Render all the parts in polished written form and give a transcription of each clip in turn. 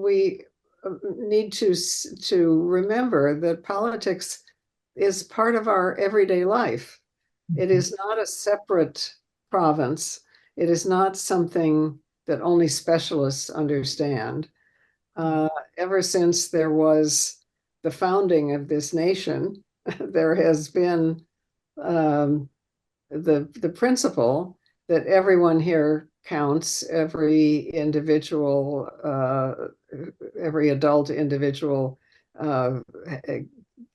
we need to remember that politics is part of our everyday life. It is not a separate province. It is not something that only specialists understand. Ever since there was the founding of this nation, there has been the principle that everyone here counts, every individual, every adult individual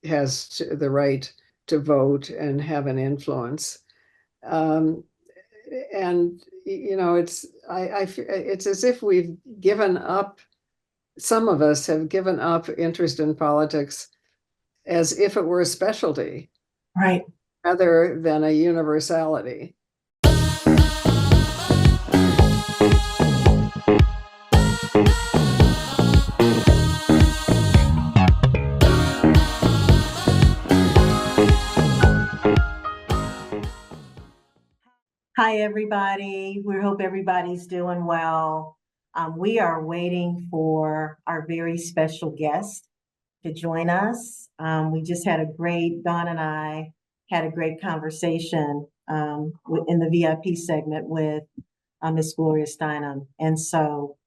has the right to vote and have an influence. And it's it's as if we've given up. Some of us have given up interest in politics as if it were a specialty, right, rather than a universality. Hi, everybody. We hope everybody's doing well. We are waiting for our very special guest to join us. We just had Dawn and I had a great conversation in the VIP segment with Miss Gloria Steinem. And so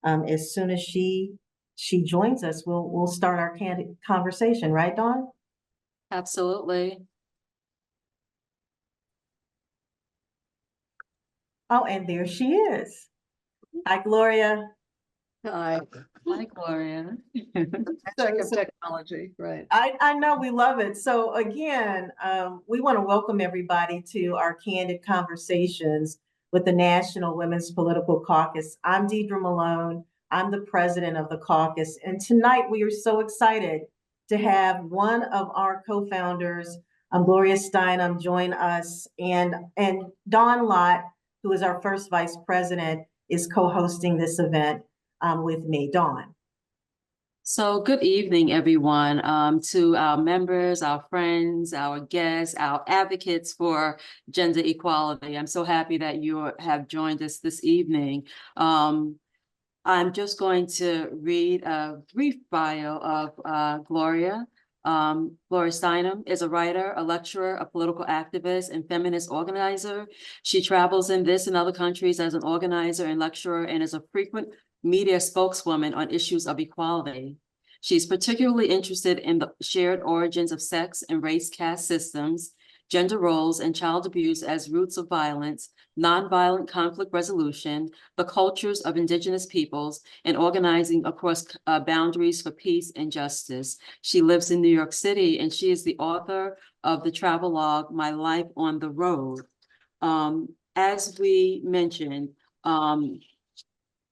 as soon as she joins us, we'll start our candid conversation, right, Dawn? Absolutely. Oh, and there she is. Hi, Gloria. Hi. Hi, Gloria. Magic of technology, right? I know, we love it. So again, we want to welcome everybody to our Candid Conversations with the National Women's Political Caucus. I'm Deidre Malone. I'm the president of the caucus. And tonight we are so excited to have one of our co-founders, Gloria Steinem, join us. And Dawn Lott, who is our first vice president, is co-hosting this event with me. Dawn. So good evening, everyone, to our members, our friends, our guests, our advocates for gender equality. I'm so happy that you have joined us this evening. I'm just going to read a brief bio of Gloria. Gloria Steinem is a writer, a lecturer, a political activist, and feminist organizer. She travels in this and other countries as an organizer and lecturer and is a frequent media spokeswoman on issues of equality. She's particularly interested in the shared origins of sex and race caste systems, gender roles, and child abuse as roots of violence, nonviolent conflict resolution, the cultures of Indigenous peoples, and organizing across boundaries for peace and justice. She lives in New York City, and she is the author of the travelogue, My Life on the Road. As we mentioned,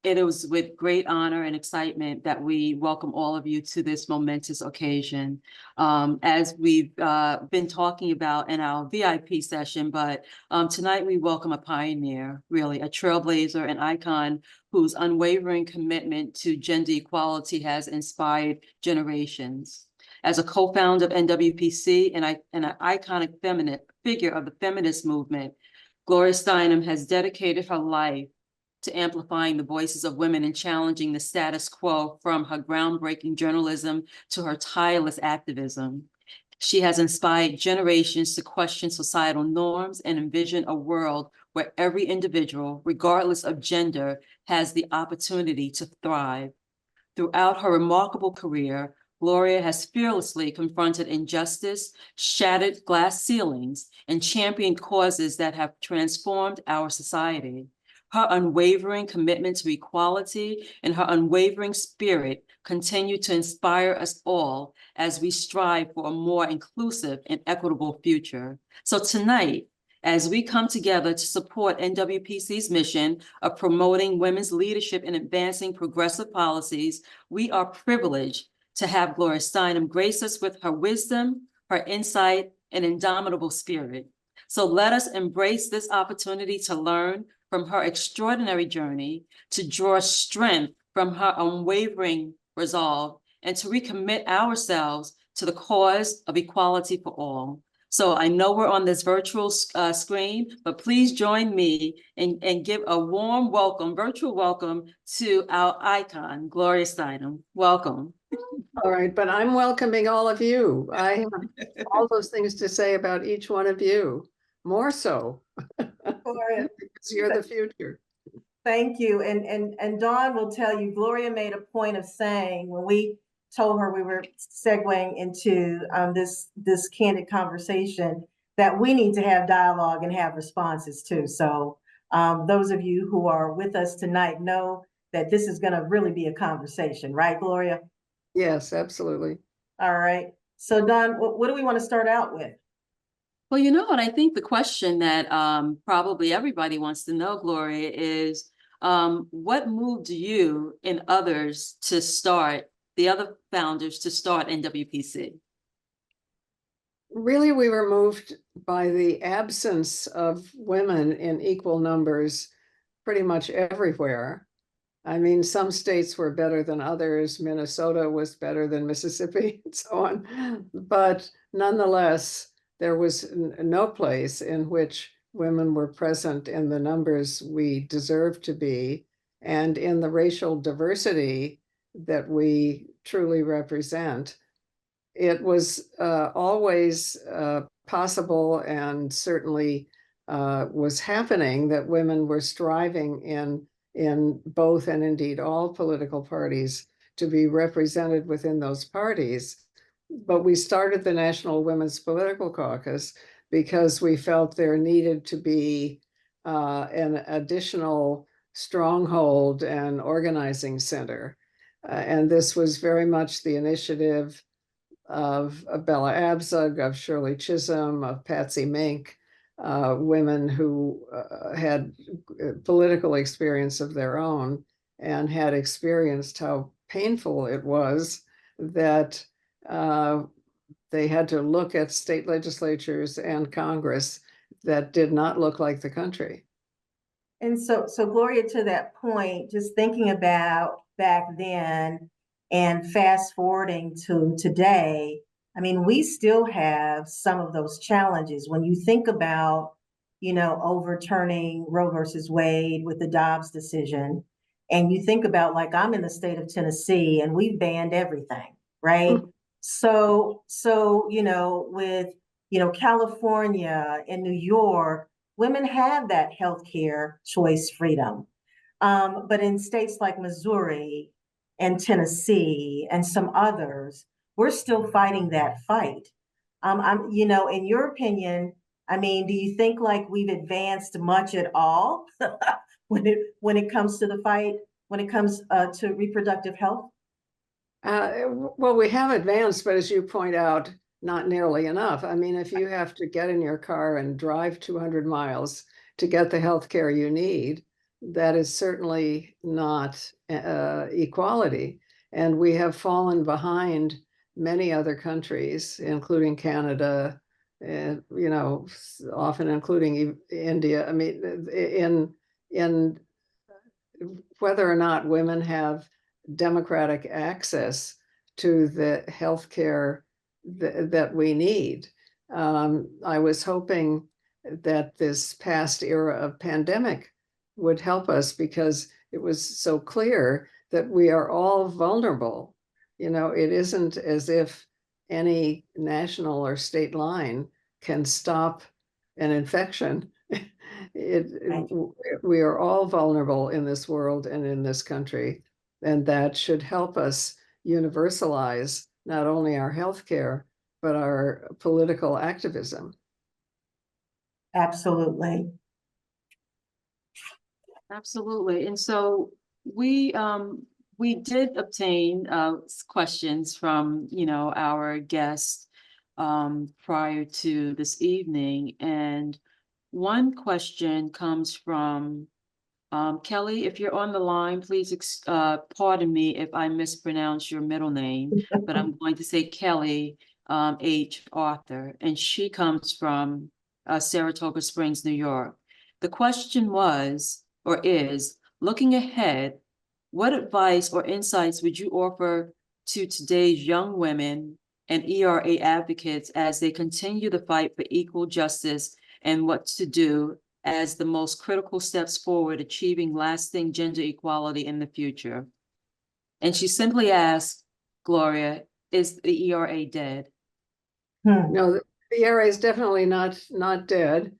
it was with great honor and excitement that we welcome all of you to this momentous occasion. As we've been talking about in our VIP session, but tonight we welcome a pioneer, really a trailblazer, an icon whose unwavering commitment to gender equality has inspired generations. As a co-founder of NWPC and an iconic feminine figure of the feminist movement, Gloria Steinem has dedicated her life to amplifying the voices of women and challenging the status quo, from her groundbreaking journalism to her tireless activism. She has inspired generations to question societal norms and envision a world where every individual, regardless of gender, has the opportunity to thrive. Throughout her remarkable career, Gloria has fearlessly confronted injustice, shattered glass ceilings, and championed causes that have transformed our society. Her unwavering commitment to equality and her unwavering spirit continue to inspire us all as we strive for a more inclusive and equitable future. So tonight, as we come together to support NWPC's mission of promoting women's leadership and advancing progressive policies, we are privileged to have Gloria Steinem grace us with her wisdom, her insight, and indomitable spirit. So let us embrace this opportunity to learn from her extraordinary journey, to draw strength from her unwavering resolve, and to recommit ourselves to the cause of equality for all. So I know we're on this virtual screen, but please join me and give a warm welcome, virtual welcome to our icon, Gloria Steinem. Welcome. All right, but I'm welcoming all of you. I have all those things to say about each one of you, more so. Gloria, Because you're the future. thank you. And Dawn will tell you, Gloria made a point of saying when we told her we were segueing into this candid conversation that we need to have dialogue and have responses too. So those of you who are with us tonight know that this is going to really be a conversation, right, Gloria? Yes, absolutely. All right. So Dawn, what do we want to start out with? Well, you know what? I think the question that probably everybody wants to know, Gloria, is what moved you and others to start, the other founders to start NWPC? Really, we were moved by the absence of women in equal numbers pretty much everywhere. I mean, some states were better than others. Minnesota was better than Mississippi and so on. But nonetheless, there was no place in which women were present in the numbers we deserve to be and in the racial diversity that we truly represent. It was always possible and certainly was happening that women were striving in both and indeed all political parties to be represented within those parties. But we started the National Women's Political Caucus because we felt there needed to be an additional stronghold and organizing center. And this was very much the initiative of Bella Abzug, of Shirley Chisholm, of Patsy Mink, women who had political experience of their own and had experienced how painful it was that they had to look at state legislatures and Congress that did not look like the country. And so Gloria, to that point, just thinking about back then and fast forwarding to today, I mean, we still have some of those challenges. When you think about, overturning Roe versus Wade with the Dobbs decision, and you think about, like, I'm in the state of Tennessee and we've banned everything, right? So, with, California and New York, women have that healthcare choice freedom. But in states like Missouri and Tennessee and some others, we're still fighting that fight. In your opinion, I mean, do you think like we've advanced much at all when it comes to the fight, when it comes to reproductive health? Well, we have advanced, but as you point out, not nearly enough. I mean, if you have to get in your car and drive 200 miles to get the health care you need, that is certainly not equality. And we have fallen behind many other countries, including Canada, and often including India. I mean, in whether or not women have democratic access to the health care that we need. I was hoping that this past era of pandemic would help us because it was so clear that we are all vulnerable. It isn't as if any national or state line can stop an infection. We are all vulnerable in this world and in this country, and that should help us universalize not only our healthcare, but our political activism. Absolutely. Absolutely. And so we did obtain questions from, our guests prior to this evening. And one question comes from Kelly. If you're on the line, please pardon me if I mispronounce your middle name, but I'm going to say Kelly H. Arthur, and she comes from Saratoga Springs, New York. The question is, looking ahead, what advice or insights would you offer to today's young women and ERA advocates as they continue the fight for equal justice and what to do as the most critical steps forward achieving lasting gender equality in the future. And she simply asked, Gloria, is the ERA dead? No, the ERA is definitely not dead.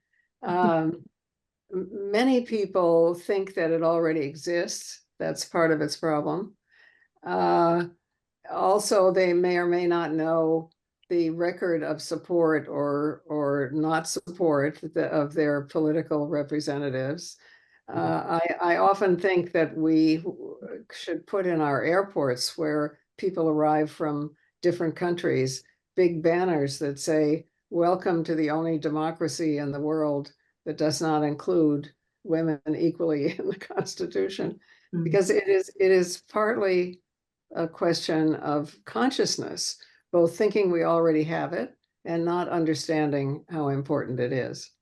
Many people think that it already exists. That's part of its problem. Also, they may or may not know the record of support or not support of their political representatives. I often think that we should put in our airports where people arrive from different countries, big banners that say, "Welcome to the only democracy in the world that does not include women equally in the Constitution," because it is partly a question of consciousness, both thinking we already have it and not understanding how important it is.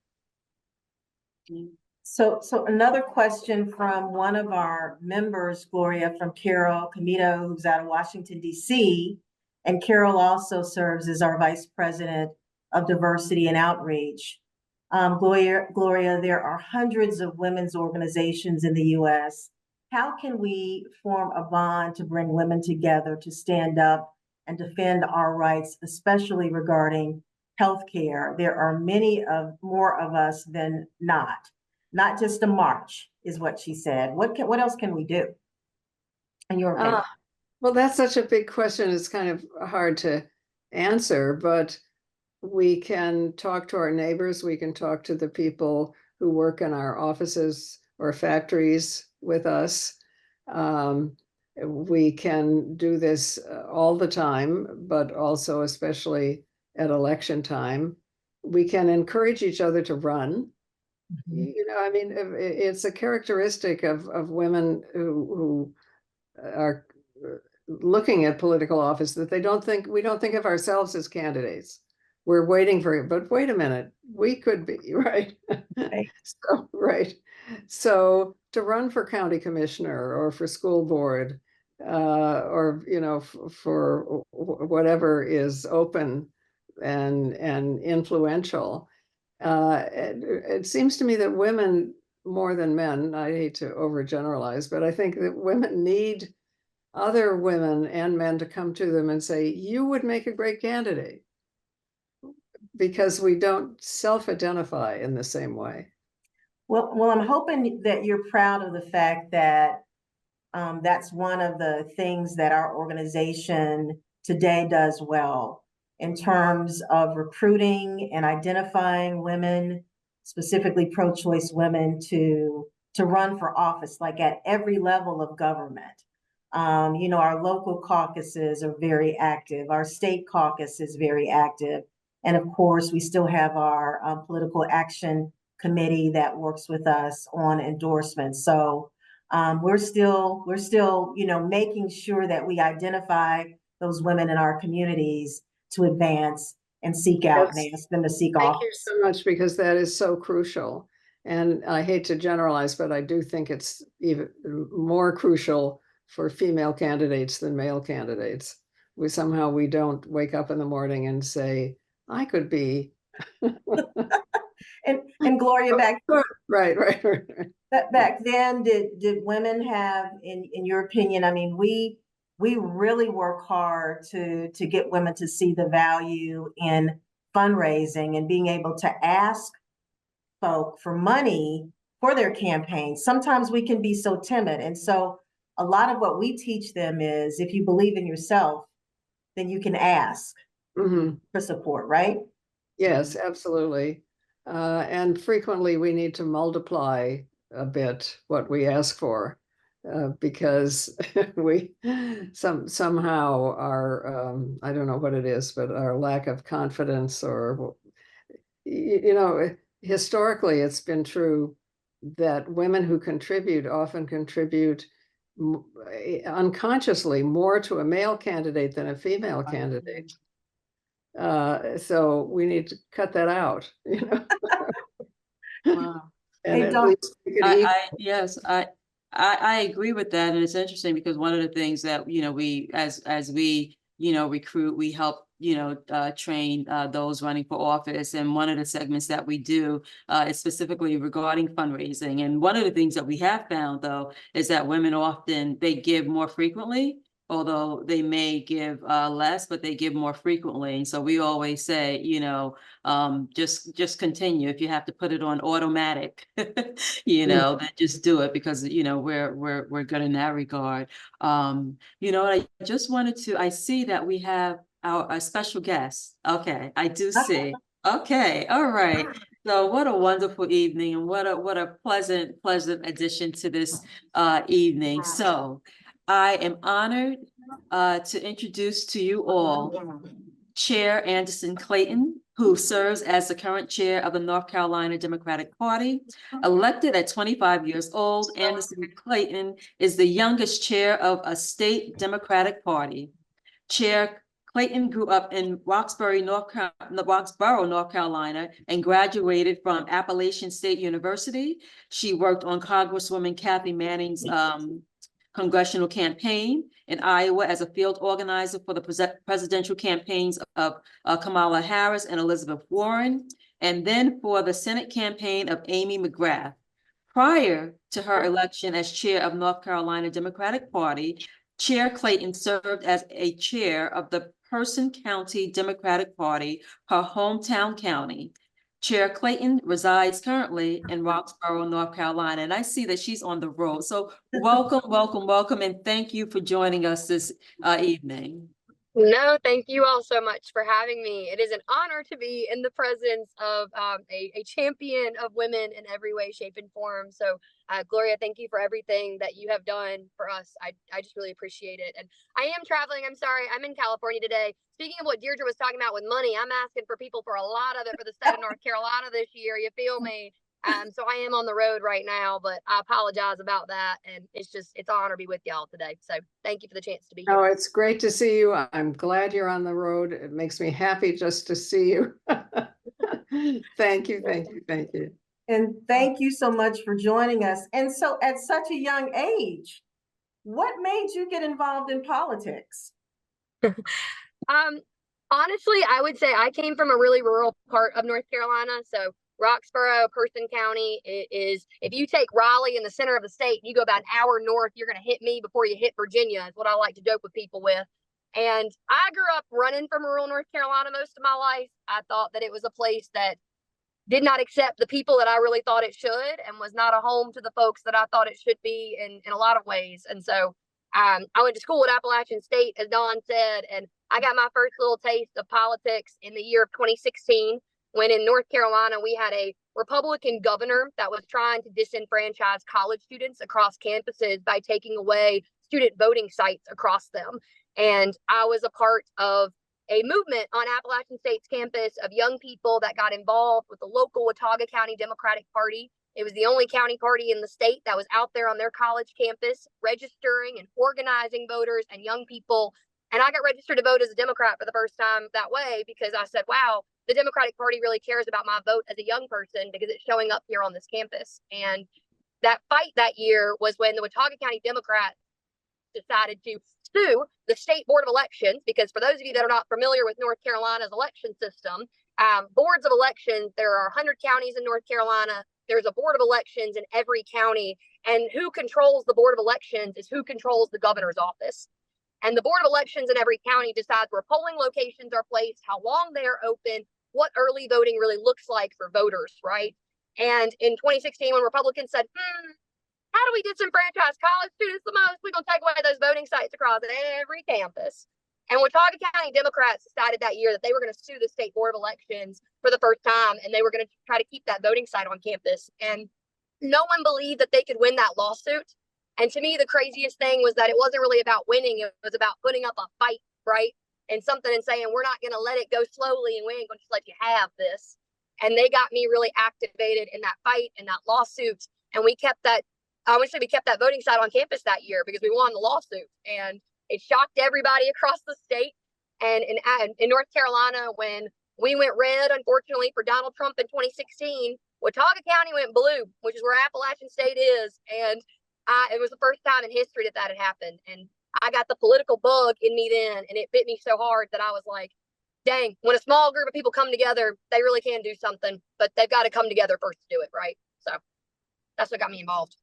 So another question from one of our members, Gloria, from Carol Comito, who's out of Washington, D.C. And Carol also serves as our Vice President of Diversity and Outreach. Gloria, there are hundreds of women's organizations in the U.S. How can we form a bond to bring women together to stand up and defend our rights, especially regarding healthcare? There are more of us than not just a march, is what she said. What else can we do, in your opinion? Well, that's such a big question. It's kind of hard to answer, but we can talk to our neighbors. We can talk to the people who work in our offices or factories with us. We can do this all the time, but also especially at election time. We can encourage each other to run. You know, I mean, it's a characteristic of women who are looking at political office that we don't think of ourselves as candidates. We're waiting for it, but wait a minute, we could be, right? Right. So to run for county commissioner or for school board, or, you know, for whatever is open and influential, it seems to me that women more than men, I hate to overgeneralize, but I think that women need other women and men to come to them and say, you would make a great candidate, because we don't self-identify in the same way. Well, I'm hoping that you're proud of the fact that that's one of the things that our organization today does well in terms of recruiting and identifying women, specifically pro-choice women, to run for office, like at every level of government. You know, our local caucuses are very active. Our state caucus is very active. And of course, we still have our political action committee that works with us on endorsements. So we're still, you know, making sure that we identify those women in our communities to advance and seek out and ask them to seek office. Thank you so much, because that is so crucial. And I hate to generalize, but I do think it's even more crucial for female candidates than male candidates. We don't wake up in the morning and say, I could be. And Gloria, back right. back then, did women have, in your opinion, I mean, we really work hard to get women to see the value in fundraising and being able to ask folk for money for their campaigns. Sometimes we can be so timid. And so a lot of what we teach them is, if you believe in yourself, then you can ask for support, right? Yes, absolutely. And frequently we need to multiply a bit what we ask for, because we somehow our I don't know what it is, but our lack of confidence, or, you know, historically it's been true that women who contribute often contribute unconsciously more to a male candidate than a female candidate. So we need to cut that out, you know. Wow. And Hey, at Dawn, least we could Yes, I agree with that. And it's interesting because one of the things that, you know, we, as we, you know, recruit, we help, train those running for office. And one of the segments that we do is specifically regarding fundraising. And one of the things that we have found, though, is that women often, they give more frequently, although they may give less, but they give more frequently. And so we always say, just continue. If you have to put it on automatic, then just do it, because we're good in that regard. I just wanted to. I see that we have our special guest. Okay, I do see. Okay, all right. So what a wonderful evening, and what a pleasant addition to this evening. So I am honored to introduce to you all Chair Anderson Clayton, who serves as the current chair of the North Carolina Democratic Party. Elected at 25 years old, Anderson Clayton is the youngest chair of a state Democratic Party. Chair Clayton grew up in Roxborough, North Carolina, and graduated from Appalachian State University. She worked on Congresswoman Kathy Manning's congressional campaign in Iowa as a field organizer for the presidential campaigns of Kamala Harris and Elizabeth Warren, and then for the Senate campaign of Amy McGrath. Prior to her election as chair of North Carolina Democratic Party, Chair Clayton served as a chair of the Person County Democratic Party, her hometown county. Chair Clayton resides currently in Roxborough, North Carolina, and I see that she's on the road. So welcome, and thank you for joining us this evening. No, thank you all so much for having me. It is an honor to be in the presence of a champion of women in every way, shape, and form. So, Gloria, thank you for everything that you have done for us. I just really appreciate it. And I am traveling. I'm sorry. I'm in California today. Speaking of what Deidre was talking about with money, I'm asking for people for a lot of it for the state of North Carolina this year. You feel me? So I am on the road right now, but I apologize about that. And it's an honor to be with y'all today. So thank you for the chance to be here. Oh, it's great to see you. I'm glad you're on the road. It makes me happy just to see you. Thank you. And thank you so much for joining us. And so at such a young age, what made you get involved in politics? Honestly, I would say I came from a really rural part of North Carolina. So Roxborough, Person County is, if you take Raleigh in the center of the state, you go about an hour north, you're going to hit me before you hit Virginia, is what I like to joke with people with. And I grew up running from rural North Carolina most of my life. I thought that it was a place that did not accept the people that I really thought it should, and was not a home to the folks that I thought it should be in a lot of ways. And so I went to school at Appalachian State, as Dawn said, and I got my first little taste of politics in the year of 2016, when in North Carolina, we had a Republican governor that was trying to disenfranchise college students across campuses by taking away student voting sites across them. And I was a part of a movement on Appalachian State's campus of young people that got involved with the local Watauga County Democratic Party. It was the only county party in the state that was out there on their college campus, registering and organizing voters and young people. And I got registered to vote as a Democrat for the first time that way, because I said, wow, the Democratic Party really cares about my vote as a young person, because it's showing up here on this campus. And that fight that year was when the Watauga County Democrats decided to sue the State Board of Elections, because for those of you that are not familiar with North Carolina's election system, boards of elections, there are 100 counties in North Carolina. There's a board of elections in every county, and who controls the board of elections is who controls the governor's office. And the board of elections in every county decides where polling locations are placed, how long they are open, what early voting really looks like for voters, right? And in 2016, when Republicans said, how do we disenfranchise college students the most? We're going to take away those voting sites across every campus. And Watauga County Democrats decided that year that they were going to sue the State Board of Elections for the first time, and they were going to try to keep that voting site on campus. And no one believed that they could win that lawsuit. And to me, the craziest thing was that it wasn't really about winning. It was about putting up a fight, right? And something, and saying, we're not going to let it go slowly, and we ain't going to just let you have this. And they got me really activated in that fight and that lawsuit. And we kept that, obviously we kept that voting site on campus that year because we won the lawsuit. And it shocked everybody across the state. And in North Carolina, when we went red, unfortunately, for Donald Trump in 2016, Watauga County went blue, which is where Appalachian State is. And it was the first time in history that had happened. And I got the political bug in me then, and it bit me so hard that I was like, dang, when a small group of people come together, they really can do something, but they've got to come together first to do it, right? So that's what got me involved.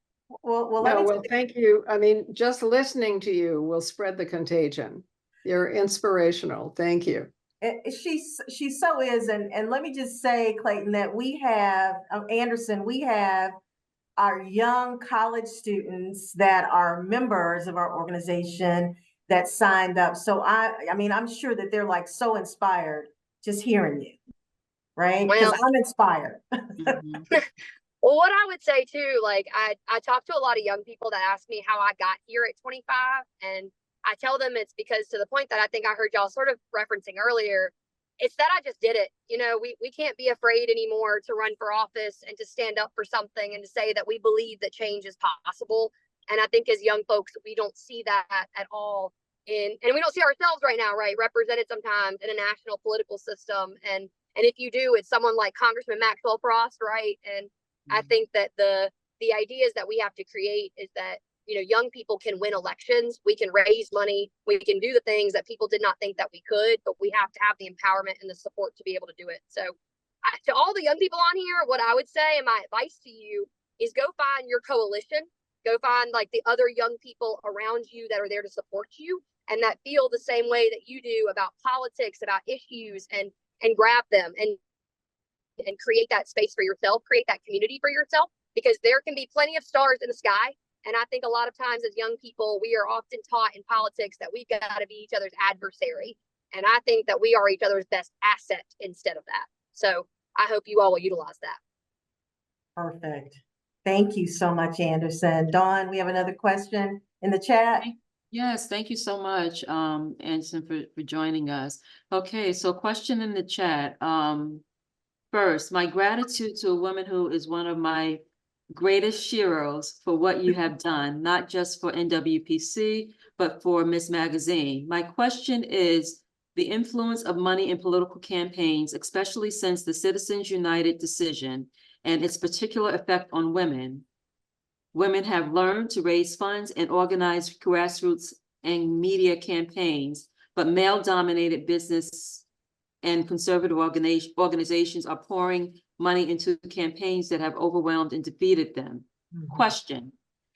Well, No, well, thank you. I mean, just listening to you will spread the contagion. You're inspirational. Thank you. She so is, and let me just say, Clayton, that we have Anderson, we have our young college students that are members of our organization that signed up. So I mean, I'm sure that they're like so inspired just hearing you, right? Because Well, I'm inspired. Mhm. well, what I would say too, like I talk to a lot of young people that ask me how I got here at 25, and I tell them it's because, to the point that I think I heard y'all sort of referencing earlier, it's that I just did it. You know, we can't be afraid anymore to run for office and to stand up for something and to say that we believe that change is possible. And I think as young folks, we don't see that at all and we don't see ourselves right now, right, represented sometimes in a national political system. And if you do, it's someone like Congressman Maxwell Frost, right? And I think that the ideas that we have to create is that, you know, young people can win elections, we can raise money, we can do the things that people did not think that we could, but we have to have the empowerment and the support to be able to do it. So to all the young people on here, what I would say, and my advice to you, is go find your coalition, go find like the other young people around you that are there to support you and that feel the same way that you do about politics, about issues, and grab them and create that space for yourself, create that community for yourself, because there can be plenty of stars in the sky. And I think a lot of times as young people, we are often taught in politics that we've got to be each other's adversary. And I think that we are each other's best asset instead of that. So I hope you all will utilize that. Perfect. Thank you so much, Anderson. Dawn, we have another question in the chat. Yes, thank you so much, Anderson, for joining us. Okay, so question in the chat. First, my gratitude to a woman who is one of my greatest heroes for what you have done, not just for NWPC, but for Miss Magazine. My question is the influence of money in political campaigns, especially since the Citizens United decision and its particular effect on women. Women have learned to raise funds and organize grassroots and media campaigns, but male-dominated business and conservative organizations are pouring money into campaigns that have overwhelmed and defeated them. Question,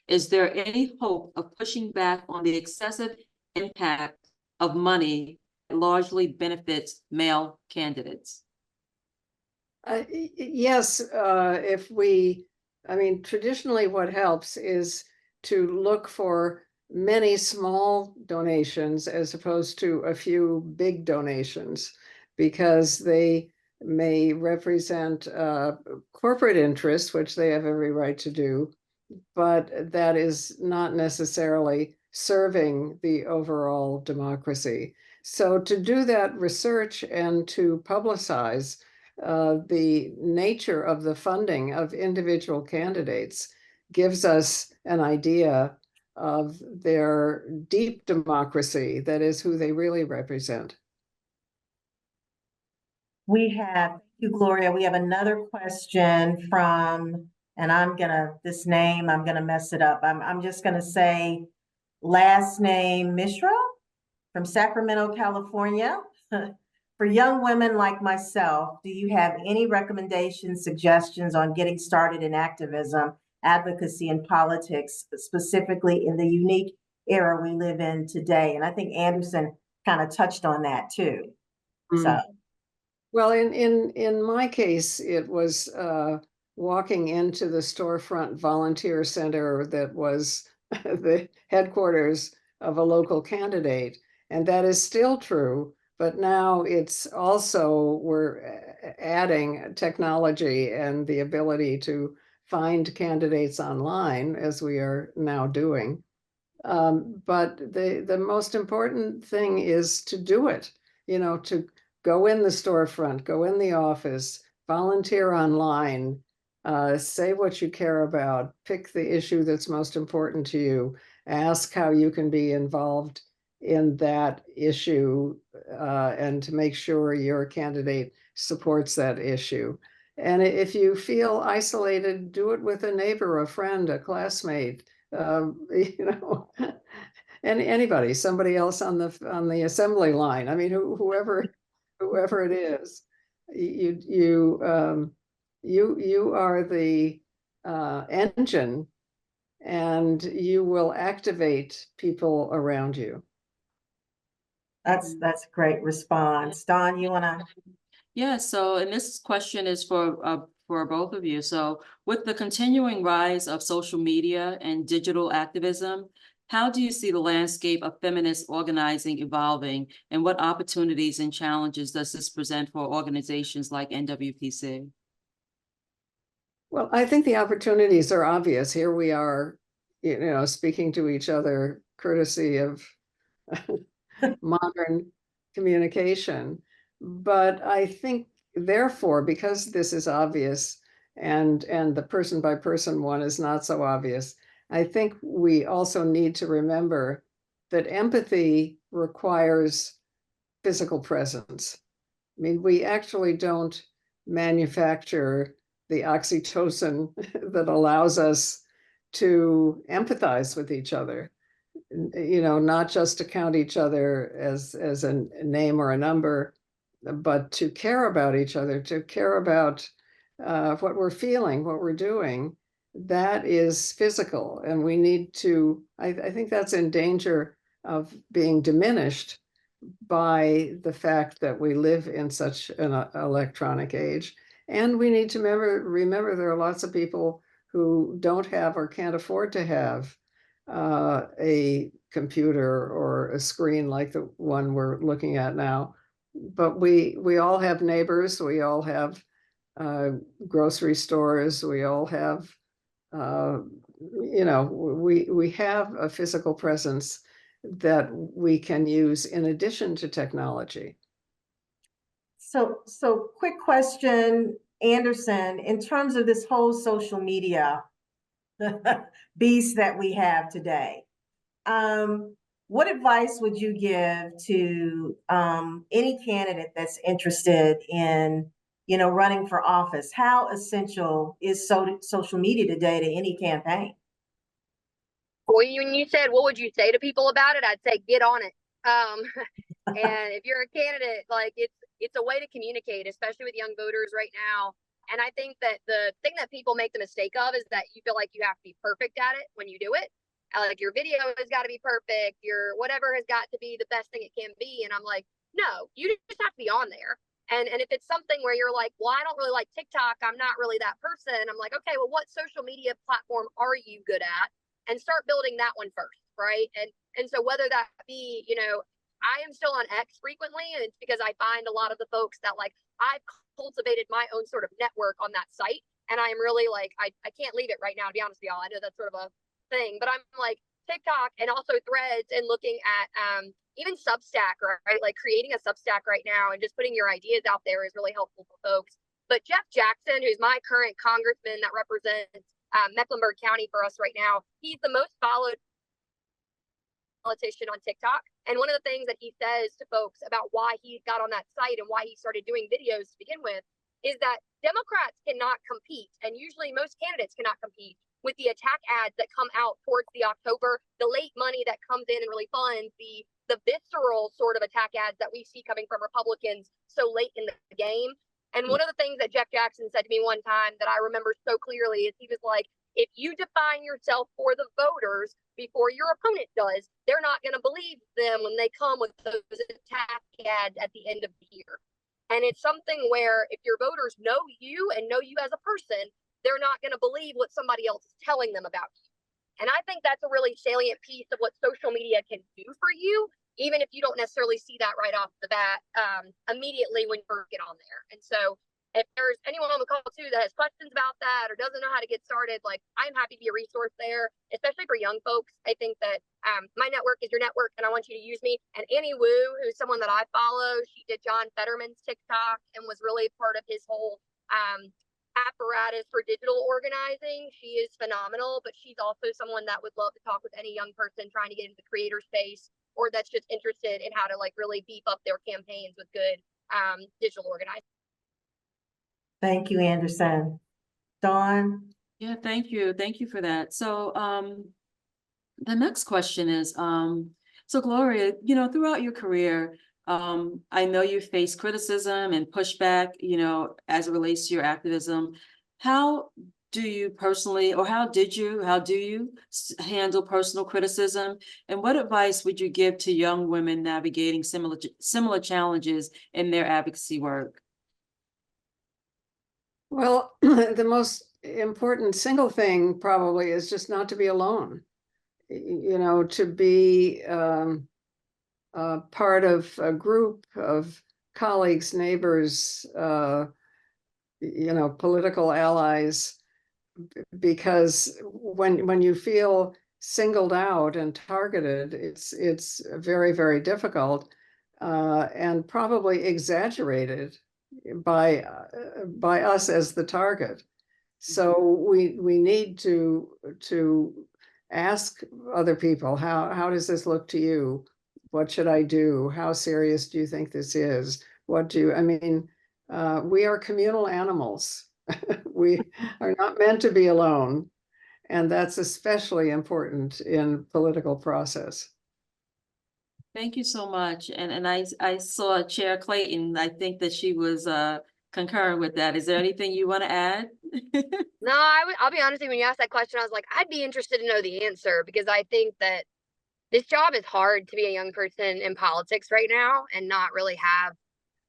is there any hope of pushing back on the excessive impact of money that largely benefits male candidates? Yes, I mean, traditionally what helps is to look for many small donations as opposed to a few big donations, because they may represent corporate interests, which they have every right to do, but that is not necessarily serving the overall democracy. So to do that research and to publicize the nature of the funding of individual candidates gives us an idea of their deep democracy, that is, who they really represent. We have, thank you, Gloria. We have another question from, and I'm gonna mess it up. I'm just gonna say last name Mishra from Sacramento, California. For young women like myself, do you have any recommendations, suggestions on getting started in activism, advocacy, and politics, specifically in the unique era we live in today? And I think Anderson kind of touched on that too. So. Well, in my case, it was walking into the storefront volunteer center that was the headquarters of a local candidate. And that is still true, but now it's also, we're adding technology and the ability to find candidates online, as we are now doing. But the most important thing is to do it, you know, to go in the storefront, go in the office, volunteer online, say what you care about, pick the issue that's most important to you, ask how you can be involved in that issue, and to make sure your candidate supports that issue. And if you feel isolated, do it with a neighbor, a friend, a classmate, you know, and anybody, somebody else on the assembly line. I mean, whoever whoever it is. You are the engine, and you will activate people around you. That's a great response. Dawn, you wanna? Yeah, so, and this question is for both of you. So with the continuing rise of social media and digital activism, how do you see the landscape of feminist organizing evolving, and what opportunities and challenges does this present for organizations like NWPC? Well, I think the opportunities are obvious. Here we are, speaking to each other courtesy of modern communication. But I think, therefore, because this is obvious and the person by person one is not so obvious, I think we also need to remember that empathy requires physical presence. I mean, we actually don't manufacture the oxytocin that allows us to empathize with each other, not just to count each other as a name or a number, but to care about each other, to care about what we're feeling, what we're doing. That is physical, and we need to, I think that's in danger of being diminished by the fact that we live in such an electronic age. And we need to remember there are lots of people who don't have or can't afford to have a computer or a screen like the one we're looking at now. But we all have neighbors, we all have grocery stores, we all have, we have a physical presence that we can use in addition to technology. So quick question, Anderson, in terms of this whole social media beast that we have today, what advice would you give to any candidate that's interested in, running for office? How essential is social media today to any campaign? Well, when you said, what would you say to people about it? I'd say, get on it. And if you're a candidate, like it's a way to communicate, especially with young voters right now. And I think that the thing that people make the mistake of is that you feel like you have to be perfect at it when you do it. Like your video has got to be perfect, your whatever has got to be the best thing it can be. And I'm like, no, you just have to be on there. And if it's something where you're like, well, I don't really like TikTok, I'm not really that person. I'm like, okay, well, what social media platform are you good at? And start building that one first, right? And so whether that be, I am still on X frequently, and it's because I find a lot of the folks that like I've cultivated my own sort of network on that site, and I'm really like I can't leave it right now, to be honest with y'all. I know that's sort of a thing, but I'm like TikTok and also Threads, and looking at even Substack, right? Like creating a Substack right now and just putting your ideas out there is really helpful for folks. But Jeff Jackson, who's my current congressman that represents Mecklenburg County for us right now, he's the most followed politician on TikTok. And one of the things that he says to folks about why he got on that site and why he started doing videos to begin with is that Democrats cannot compete, and usually most candidates cannot compete with the attack ads that come out towards the October, the late money that comes in and really funds the visceral sort of attack ads that we see coming from Republicans so late in the game. And one of the things that Jeff Jackson said to me one time that I remember so clearly is he was like, if you define yourself for the voters before your opponent does, they're not going to believe them when they come with those attack ads at the end of the year. And it's something where if your voters know you and know you as a person, they're not going to believe what somebody else is telling them about you. And I think that's a really salient piece of what social media can do for you, even if you don't necessarily see that right off the bat immediately when you get on there. And so if there's anyone on the call too that has questions about that or doesn't know how to get started, like I'm happy to be a resource there, especially for young folks. I think that my network is your network, and I want you to use me. And Annie Wu, who's someone that I follow, she did John Fetterman's TikTok and was really part of his whole apparatus for digital organizing. She is phenomenal, but she's also someone that would love to talk with any young person trying to get into the creator space, or that's just interested in how to like really beef up their campaigns with good digital organizing. Thank you, Anderson. Dawn? Yeah, thank you. Thank you for that. So the next question is, so Gloria, throughout your career, I know you face criticism and pushback, you know, as it relates to your activism. How do you personally, or how do you handle personal criticism? And what advice would you give to young women navigating similar challenges in their advocacy work? Well, the most important single thing probably is just not to be alone. You know, to be part of a group of colleagues, neighbors, you know, political allies, because when you feel singled out and targeted, it's very, very difficult, and probably exaggerated by us as the target. So we need to ask other people, how does this look to you? What should I do? How serious do you think this is? I mean, we are communal animals. We are not meant to be alone. And that's especially important in political process. Thank you so much. And I saw Chair Clayton. I think that she was concurring with that. Is there anything you want to add? No, I'll be honest with you, when you asked that question, I was like, I'd be interested to know the answer, because I think that this job is hard to be a young person in politics right now and not really have.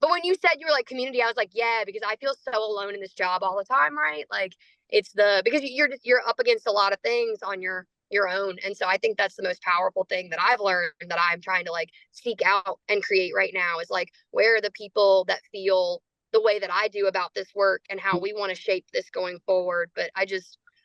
But when you said you were like community, I was like, yeah, because I feel so alone in this job all the time, right? Like because you're up against a lot of things on your own. And so I think that's the most powerful thing that I've learned, that I'm trying to like seek out and create right now, is like, where are the people that feel the way that I do about this work and how we want to shape this going forward. But I don't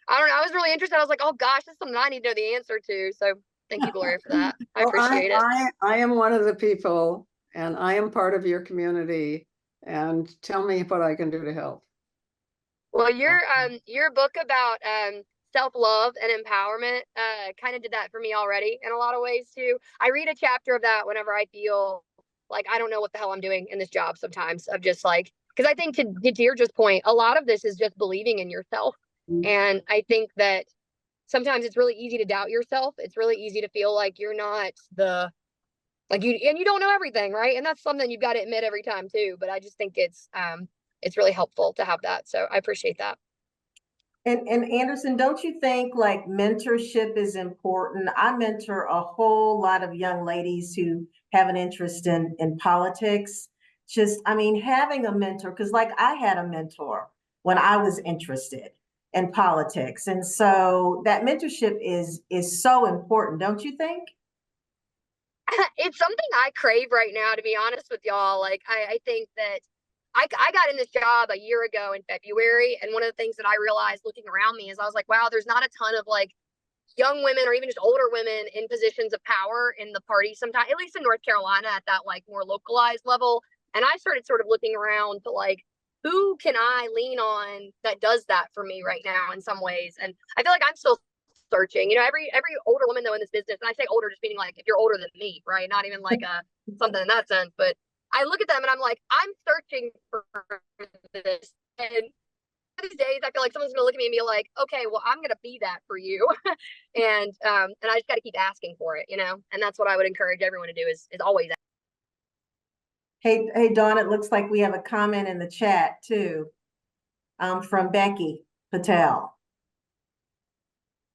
know. I was really interested. I was like, oh gosh, this is something I need to know the answer to. So thank you, Gloria, for that. I appreciate it. I am one of the people, and I am part of your community. And tell me what I can do to help. Well, your book about self-love and empowerment kind of did that for me already in a lot of ways too. I read a chapter of that whenever I feel like I don't know what the hell I'm doing in this job sometimes, of just like, because I think to Deirdre's point, a lot of this is just believing in yourself. And I think that sometimes it's really easy to doubt yourself. It's really easy to feel like you're not you don't know everything, right? And that's something you've got to admit every time too. But I just think it's really helpful to have that. So I appreciate that. And Anderson, don't you think like mentorship is important? I mentor a whole lot of young ladies who have an interest in politics. I mean, having a mentor, because like I had a mentor when I was interested in politics. And so that mentorship is so important, don't you think? It's something I crave right now, to be honest with y'all. Like, I think that I got in this job a year ago in February. And one of the things that I realized looking around me is I was like, wow, there's not a ton of like young women or even just older women in positions of power in the party sometimes, at least in North Carolina, at that like more localized level. And I started sort of looking around to like, who can I lean on that does that for me right now in some ways? And I feel like I'm still searching. You know, every older woman though in this business, and I say older just meaning like if you're older than me, right? Not even like something in that sense, but I look at them and I'm like, I'm searching for this. And these days I feel like someone's gonna look at me and be like, okay, well, I'm gonna be that for you. And I just gotta keep asking for it, you know? And that's what I would encourage everyone to do is always ask. Hey, Dawn, it looks like we have a comment in the chat too, from Becky Patel.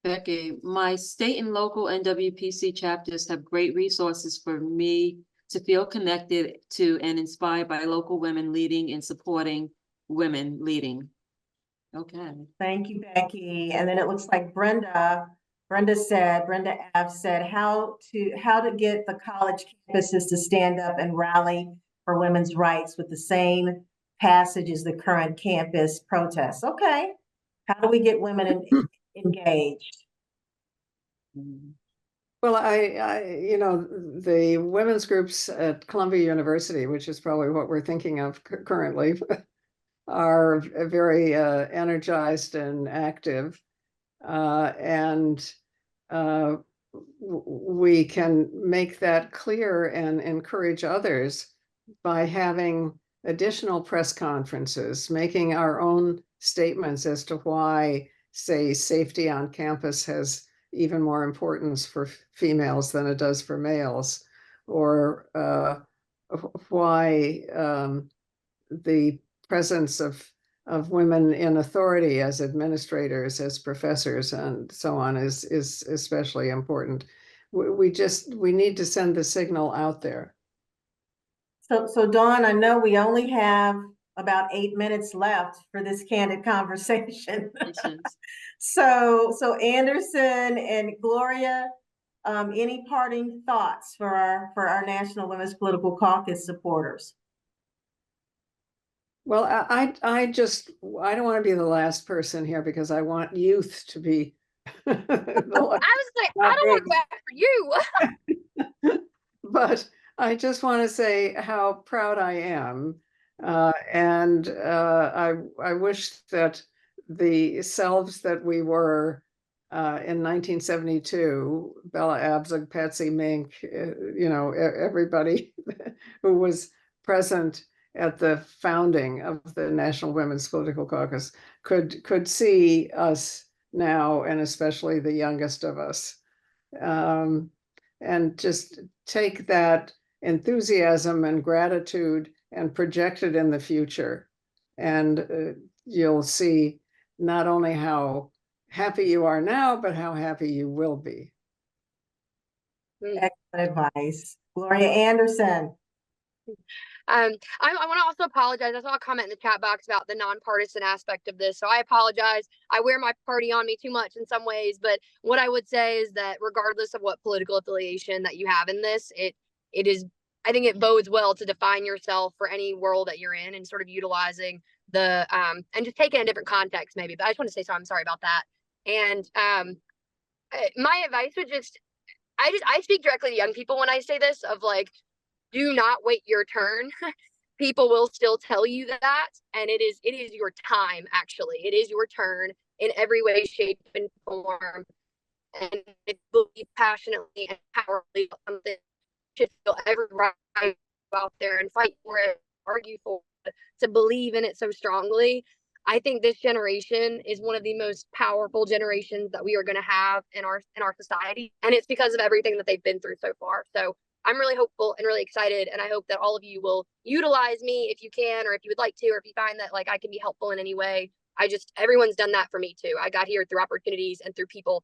Becky, my state and local NWPC chapters have great resources for me to feel connected to and inspired by local women leading and supporting women leading. Okay. Thank you, Becky. And then it looks like Brenda F said how to get the college campuses to stand up and rally for women's rights with the same passage as the current campus protests. Okay. How do we get women engaged? Well, you know, the women's groups at Columbia University, which is probably what we're thinking of currently, are very energized and active. And we can make that clear and encourage others by having additional press conferences, making our own statements as to why, say, safety on campus has even more importance for females than it does for males, or why the presence of women in authority as administrators, as professors, and so on is especially important. We need to send the signal out there. So Dawn, I know we only have about 8 minutes left for this candid conversation. So Anderson and Gloria, any parting thoughts for our National Women's Political Caucus supporters? Well, I don't want to be the last person here because I want youth to be. I was like, I don't want to go after you. But I just want to say how proud I am. And I wish that the selves that we were in 1972, Bella Abzug, Patsy Mink, everybody who was present at the founding of the National Women's Political Caucus could see us now, and especially the youngest of us. And just take that enthusiasm and gratitude and project it in the future. And you'll see not only how happy you are now, but how happy you will be. Excellent advice. Gloria Anderson. I want to also apologize. I saw a comment in the chat box about the nonpartisan aspect of this. So I apologize. I wear my party on me too much in some ways, but what I would say is that regardless of what political affiliation that you have in this, it is, I think it bodes well to define yourself for any world that you're in and sort of utilizing the, and just take it in a different context maybe, but I just want to say, so I'm sorry about that. And my advice would I speak directly to young people when I say this, of like, do not wait your turn. People will still tell you that, and it is your time. Actually, it is your turn in every way, shape, and form. And if you believe passionately and powerfully about something, you should feel every right to go out there and fight for it, argue for it, to believe in it so strongly. I think this generation is one of the most powerful generations that we are going to have in our society, and it's because of everything that they've been through so far. So I'm really hopeful and really excited, and I hope that all of you will utilize me if you can, or if you would like to, or if you find that like I can be helpful in any way. Everyone's done that for me too. I got here through opportunities and through people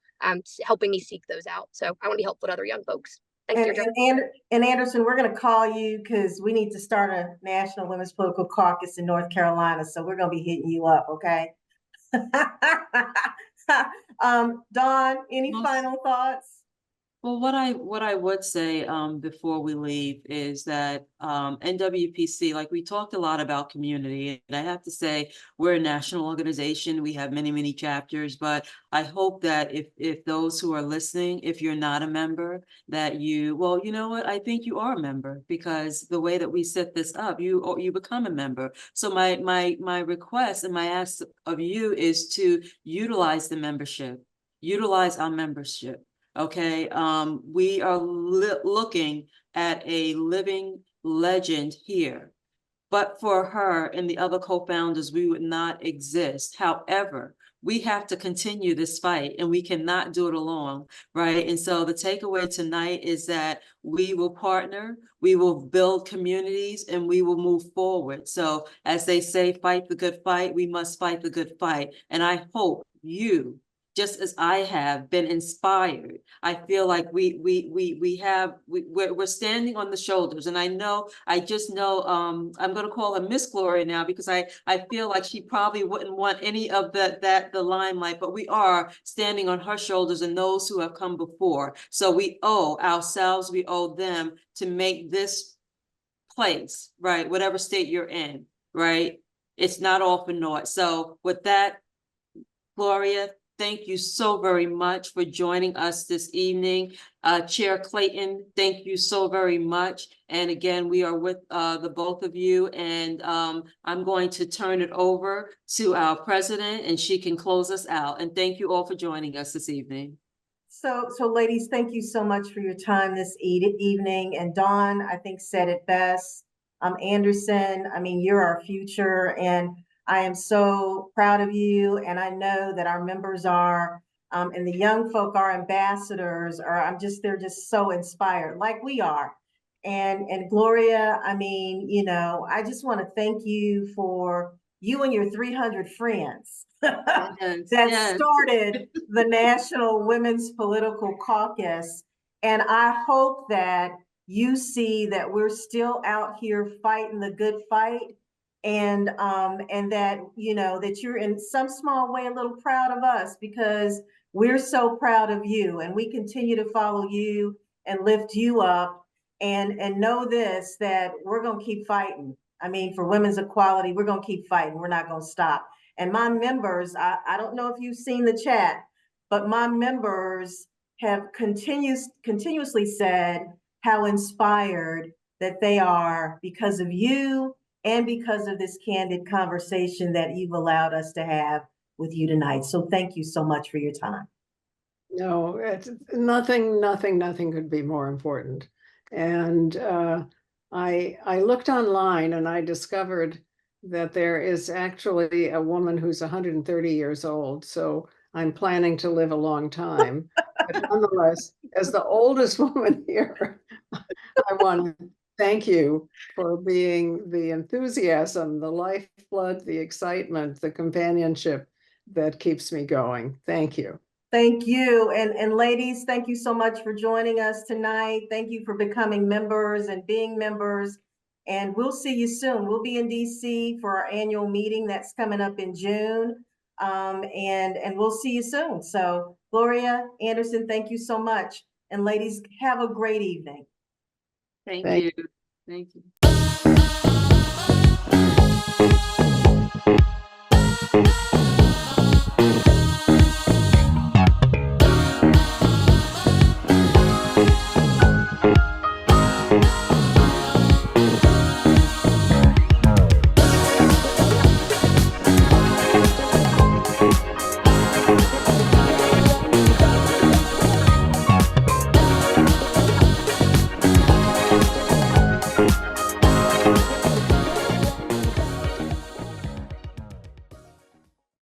helping me seek those out. So I want to be helpful to other young folks. Thanks, and Anderson, we're going to call you because we need to start a National Women's Political Caucus in North Carolina. So we're going to be hitting you up, okay? Dawn, any final thoughts? Well, what I would say before we leave is that NWPC, like we talked a lot about community, and I have to say we're a national organization. We have many, many chapters, but I hope that if those who are listening, if you're not a member, that you know what, I think you are a member, because the way that we set this up, you become a member. So my request and my ask of you is to utilize the membership, utilize our membership. Okay, we are looking at a living legend here, but for her and the other co-founders, we would not exist. However, we have to continue this fight, and we cannot do it alone, right? And so the takeaway tonight is that we will partner, we will build communities, and we will move forward. So as they say, fight the good fight, we must fight the good fight. And I hope you, just as I have been inspired, I feel like we're standing on the shoulders. And I just know I'm going to call her Miss Gloria now, because I feel like she probably wouldn't want any of the limelight, but we are standing on her shoulders and those who have come before. So we owe ourselves, we owe them to make this place, right, whatever state you're in, right, it's not all for naught. So with that, Gloria, thank you so very much for joining us this evening. Chair Clayton, thank you so very much. And again, we are with the both of you, and I'm going to turn it over to our president, and she can close us out. And thank you all for joining us this evening. So ladies, thank you so much for your time this evening. And Dawn, I think, said it best. Anderson, I mean, you're our future, and I am so proud of you, and I know that our members are, and the young folk, our ambassadors, they're just so inspired, like we are. And Gloria, I mean, you know, I just want to thank you for you and your 300 friends that Yes. started the National Women's Political Caucus. And I hope that you see that we're still out here fighting the good fight, and that, you know, that you're in some small way a little proud of us, because we're so proud of you, and we continue to follow you and lift you up, and know this, that we're going to keep fighting. I mean, for women's equality, we're going to keep fighting. We're not going to stop. And my members, I don't know if you've seen the chat, but my members have continuously said how inspired that they are because of you and because of this candid conversation that you've allowed us to have with you tonight. So thank you so much for your time. No, it's nothing could be more important. And I looked online and I discovered that there is actually a woman who's 130 years old. So I'm planning to live a long time. But nonetheless, as the oldest woman here, I want to thank you for being the enthusiasm, the lifeblood, the excitement, the companionship that keeps me going. Thank you. Thank you. And ladies, thank you so much for joining us tonight. Thank you for becoming members and being members. And we'll see you soon. We'll be in DC for our annual meeting that's coming up in June. And we'll see you soon. So Gloria, Anderson, thank you so much. And ladies, have a great evening. Thank you. Thank you.